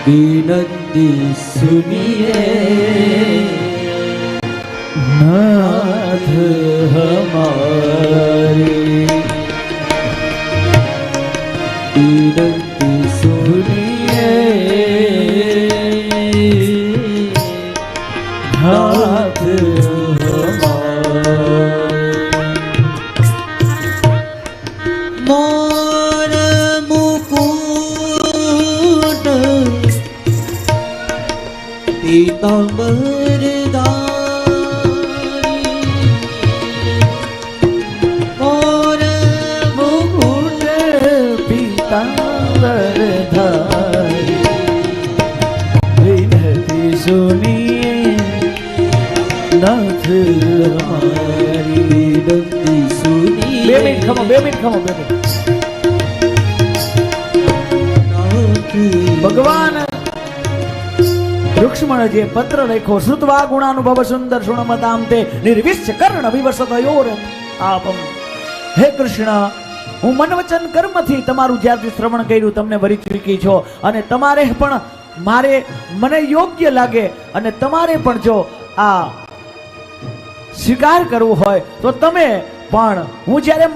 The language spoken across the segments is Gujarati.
विनती सुनिए नाथ हमारी, विनती सुनिए नाथ मोर मुकुट पीतांबर दारी, मोर मुकुट पीतांबर धारी, विनती सुनिए नाथ हमारी, विनती सुनिए। 2 मिनट खमो 2 मिनट खमो 2 मिनट। भगवान रुक्ष्मणजीએ પત્ર લખ્યો, શ્રુત્વા ગુણાનુભવ સુંદર સુણમતામ તે નિર્વિશ્ય કર્ણ વિવસતયોર આપમ। હે કૃષ્ણ, હું મન વચન કર્મથી તમારું જ્યારથી શ્રવણ કર્યું તમને વરી ચૂકી છો, અને તમારે પણ મને યોગ્ય લાગે અને તમારે પણ જો આ સ્વીકાર કરવું હોય તો તમે પણ હું જ્યારે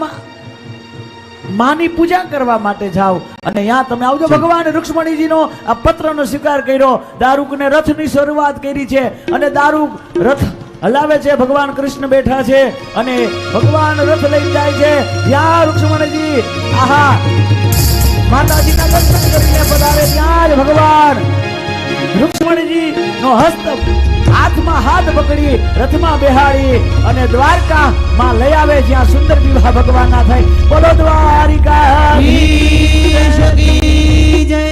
માની પૂજા કરવા માટે જાઓ અને ત્યાં તમે આવજો। ભગવાન રુક્ષ્મણીજીનો આ પત્રનો સ્વીકાર કર્યો। દારૂકને રથની શરૂઆત કરી છે અને દારૂક રથ હલાવે છે, ભગવાન કૃષ્ણ બેઠા છે અને ભગવાન રથ લઈ જાય છે। ત્યાં રુક્ષ્મણીજી આહા માતાજીના દર્શન કરીને પધારે, ત્યાં જ ભગવાન રુક્ષ્મણીજી નો હસ્ત હાથમાં હાથ પકડી રથમાં બેહાડી અને દ્વારકા માં લઈ આવે, જ્યાં સુંદર વિવાહ ભગવાન ના થાય। બોલો દ્વારિકાધીશ કી જય।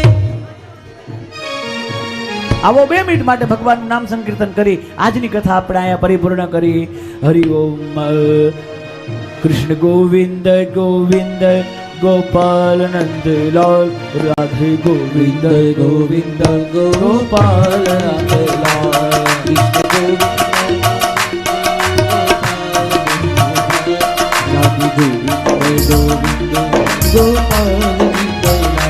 આવો 2 મિનિટ માટે ભગવાનનું નામ સંકીર્તન કરી આજની કથા આપણે અહીંયા પરિપૂર્ણ કરી। હરિ ઓમ। કૃષ્ણ ગોવિંદ ગોવિંદ गोपाल नंद लाल, राधे गोविंद गोविंद गोपाल।